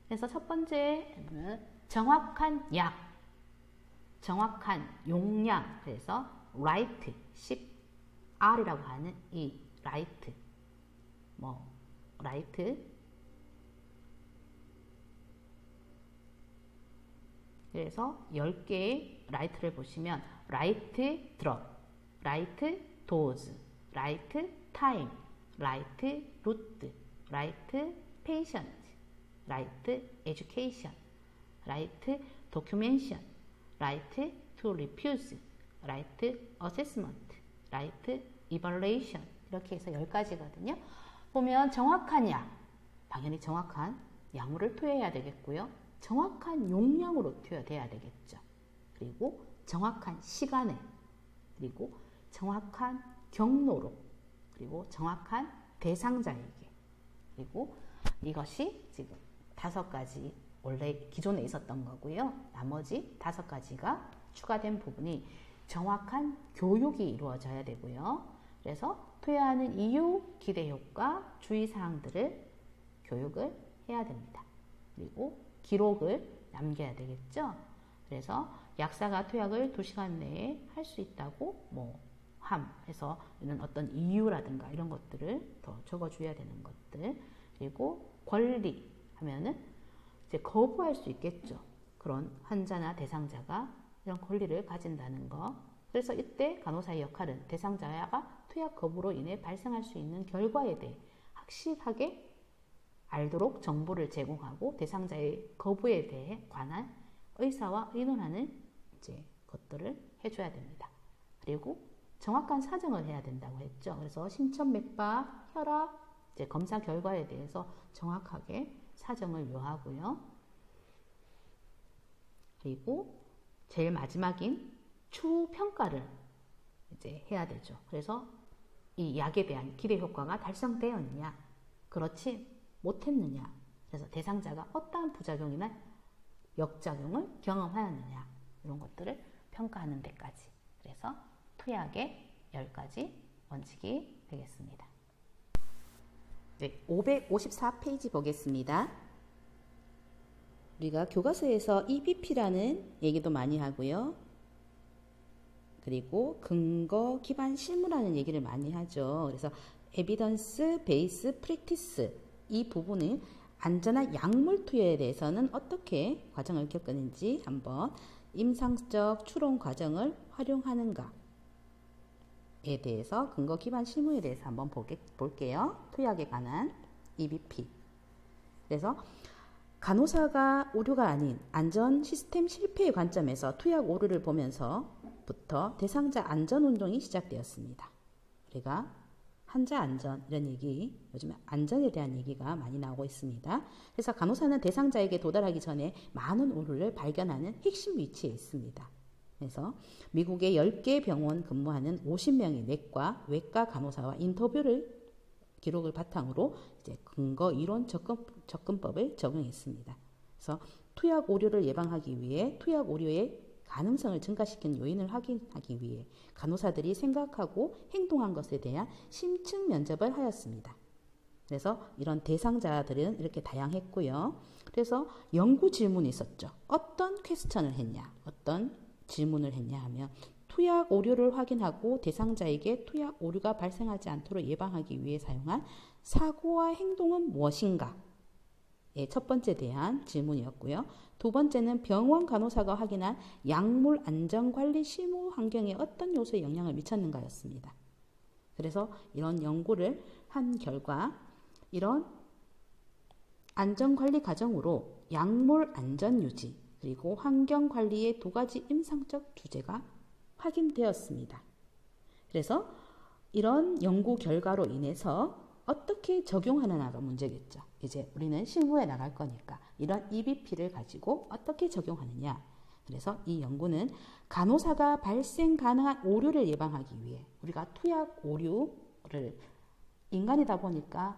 그래서 첫 번째는 정확한 약, 정확한 용량, 그래서 right, 10R이라고 하는 이 right, right, 그래서 10개의 right를 보시면 right drug, right dose, right time, right route, right patient, right education, right documentation, right to refuse, right assessment, right evaluation, 이렇게 해서 10가지거든요. 보면 정확한 약, 당연히 정확한 약물을 투여해야 되겠고요. 정확한 용량으로 투여돼야 되겠죠. 그리고 정확한 시간에, 그리고 정확한 경로로, 그리고 정확한 대상자에게, 그리고 이것이 지금 5가지 원래 기존에 있었던 거고요. 나머지 5가지가 추가된 부분이 정확한 교육이 이루어져야 되고요. 그래서 투여하는 이유, 기대 효과, 주의사항들을 교육을 해야 됩니다. 그리고 기록을 남겨야 되겠죠. 그래서 약사가 투약을 2시간 내에 할 수 있다고 해서 이런 어떤 이유라든가 이런 것들을 더 적어줘야 되는 것들. 그리고 권리 하면은 이제 거부할 수 있겠죠. 그런 환자나 대상자가 이런 권리를 가진다는 거. 그래서 이때 간호사의 역할은 대상자가 투약 거부로 인해 발생할 수 있는 결과에 대해 확실하게 알도록 정보를 제공하고 대상자의 거부에 대해 관한 의사와 의논하는 이제 것들을 해줘야 됩니다. 그리고 정확한 사정을 해야 된다고 했죠. 그래서 심천맥박, 혈압, 이제 검사 결과에 대해서 정확하게 사정을 요하고요. 그리고 제일 마지막인 추후 평가를 이제 해야 되죠. 그래서 이 약에 대한 기대 효과가 달성되었느냐, 그렇지 못했느냐, 그래서 대상자가 어떠한 부작용이나 역작용을 경험하였느냐, 이런 것들을 평가하는 데까지. 그래서 투약의 10가지 원칙이 되겠습니다. 네, 554페이지 보겠습니다. 우리가 교과서에서 EBP라는 얘기도 많이 하고요. 그리고 근거 기반 실무라는 얘기를 많이 하죠. 그래서 에비던스 베이스 프랙티스, 이 부분은 안전한 약물 투여에 대해서는 어떻게 과정을 겪었는지 한번 임상적 추론 과정을 활용하는가에 대해서 근거 기반 실무에 대해서 한번 볼게요. 투약에 관한. EBP. 그래서 간호사가 오류가 아닌 안전 시스템 실패의 관점에서 투약 오류를 보면서부터 대상자 안전 운동이 시작되었습니다. 우리가 환자 안전 이런 얘기, 요즘에 안전에 대한 얘기가 많이 나오고 있습니다. 그래서 간호사는 대상자에게 도달하기 전에 많은 오류를 발견하는 핵심 위치에 있습니다. 그래서 미국의 10개 병원 근무하는 50명의 내과, 외과 간호사와 기록을 바탕으로 이제 근거 이론 접근법을 적용했습니다. 그래서 투약 오류를 예방하기 위해 투약 오류의 가능성을 증가시키는 요인을 확인하기 위해 간호사들이 생각하고 행동한 것에 대한 심층 면접을 하였습니다. 그래서 이런 대상자들은 이렇게 다양했고요. 그래서 연구 질문이 있었죠. 어떤 퀘스천을 했냐, 어떤 질문을 했냐 하면 투약 오류를 확인하고 대상자에게 투약 오류가 발생하지 않도록 예방하기 위해 사용한 사고와 행동은 무엇인가? 첫 번째 대한 질문이었고요. 두 번째는 병원 간호사가 확인한 약물 안전관리 실무 환경에 어떤 요소에 영향을 미쳤는가였습니다. 그래서 이런 연구를 한 결과 이런 안전관리 과정으로 약물 안전 유지 그리고 환경관리의 두 가지 임상적 주제가 확인되었습니다. 그래서 이런 연구 결과로 인해서 어떻게 적용하느냐가 문제겠죠. 이제 우리는 실무에 나갈 거니까 이런 EBP를 가지고 어떻게 적용하느냐. 그래서 이 연구는 간호사가 발생 가능한 오류를 예방하기 위해 우리가 투약 오류를 인간이다 보니까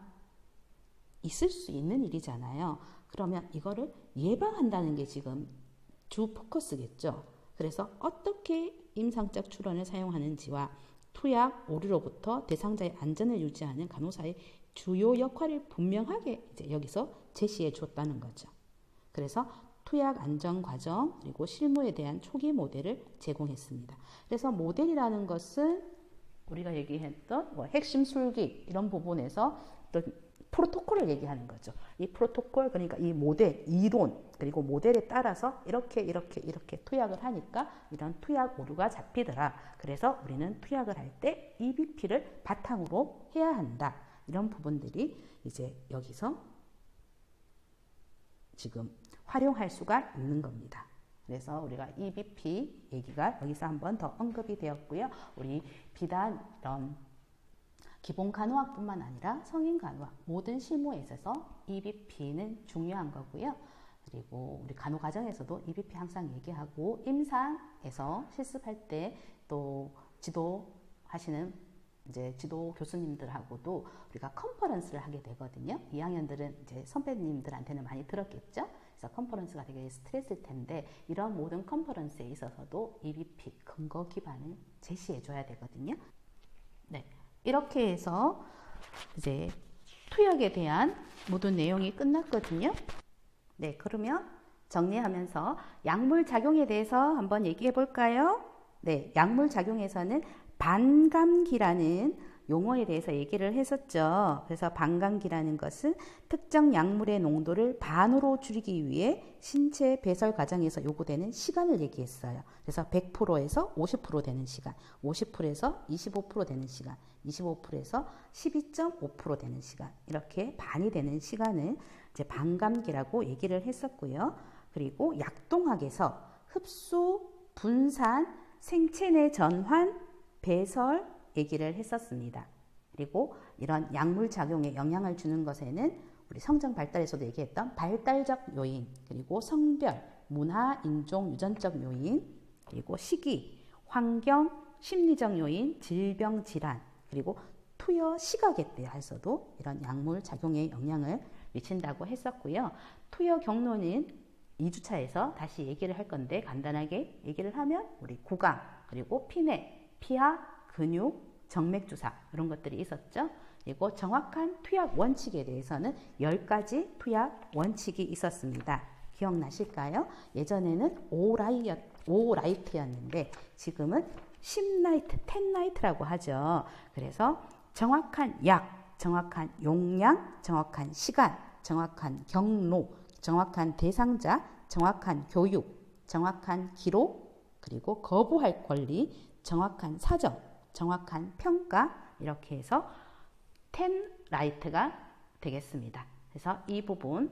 있을 수 있는 일이잖아요. 그러면 이거를 예방한다는 게 지금 주 포커스겠죠. 그래서 어떻게 임상적 추론을 사용하는지와 투약 오류로부터 대상자의 안전을 유지하는 간호사의 주요 역할을 분명하게 이제 여기서 제시해 줬다는 거죠. 그래서 투약 안전 과정 그리고 실무에 대한 초기 모델을 제공했습니다. 그래서 모델이라는 것은 우리가 얘기했던 뭐 핵심 술기 이런 부분에서 또 프로토콜을 얘기하는 거죠. 이 프로토콜 그러니까 이 모델, 이론 그리고 모델에 따라서 이렇게 투약을 하니까 이런 투약 오류가 잡히더라. 그래서 우리는 투약을 할 때 EBP를 바탕으로 해야 한다. 이런 부분들이 이제 여기서 지금 활용할 수가 있는 겁니다. 그래서 우리가 EBP 얘기가 여기서 한번 더 언급이 되었고요. 우리 비단 이런 기본 간호학뿐만 아니라 성인 간호학 모든 실무에 있어서 EBP는 중요한 거고요. 그리고 우리 간호 과정에서도 EBP 항상 얘기하고 임상에서 실습할 때 또 지도하시는 이제 지도 교수님들하고도 우리가 컨퍼런스를 하게 되거든요. 2학년들은 이제 선배님들한테는 많이 들었겠죠. 그래서 컨퍼런스가 되게 스트레스일 텐데 이런 모든 컨퍼런스에 있어서도 EBP 근거 기반을 제시해 줘야 되거든요. 네. 이렇게 해서 이제 투약에 대한 모든 내용이 끝났거든요. 네, 그러면 정리하면서 약물 작용에 대해서 한번 얘기해 볼까요? 네, 약물 작용에서는 반감기라는 용어에 대해서 얘기를 했었죠. 그래서 반감기라는 것은 특정 약물의 농도를 반으로 줄이기 위해 신체 배설 과정에서 요구되는 시간을 얘기했어요. 그래서 100%에서 50% 되는 시간, 50%에서 25% 되는 시간, 25%에서 12.5% 되는 시간, 이렇게 반이 되는 시간을 이제 반감기라고 얘기를 했었고요. 그리고 약동학에서 흡수, 분산, 생체 내 전환, 배설 얘기를 했었습니다. 그리고 이런 약물 작용에 영향을 주는 것에는 우리 성장 발달에서도 얘기했던 발달적 요인, 그리고 성별, 문화, 인종, 유전적 요인, 그리고 시기, 환경, 심리적 요인, 질병, 질환, 그리고 투여 시각에 대해서도 이런 약물 작용에 영향을 미친다고 했었고요. 투여 경로는 2주차에서 다시 얘기를 할 건데 간단하게 얘기를 하면 우리 구강, 그리고 피내, 피하, 근육, 정맥주사 이런 것들이 있었죠. 그리고 정확한 투약 원칙에 대해서는 10가지 투약 원칙이 있었습니다. 기억나실까요? 예전에는 5라이트였는데 지금은 10라이트, 10라이트라고 하죠. 그래서 정확한 약, 정확한 용량, 정확한 시간, 정확한 경로, 정확한 대상자, 정확한 교육, 정확한 기록, 그리고 거부할 권리, 정확한 사정, 정확한 평가, 이렇게 해서 10라이트가 되겠습니다. 그래서 이 부분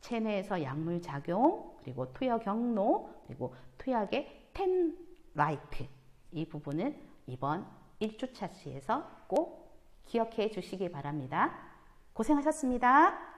체내에서 약물 작용, 그리고 투여 경로, 그리고 투약의 텐라이트, 이 부분은 이번 1주차 시에서 꼭 기억해 주시기 바랍니다. 고생하셨습니다.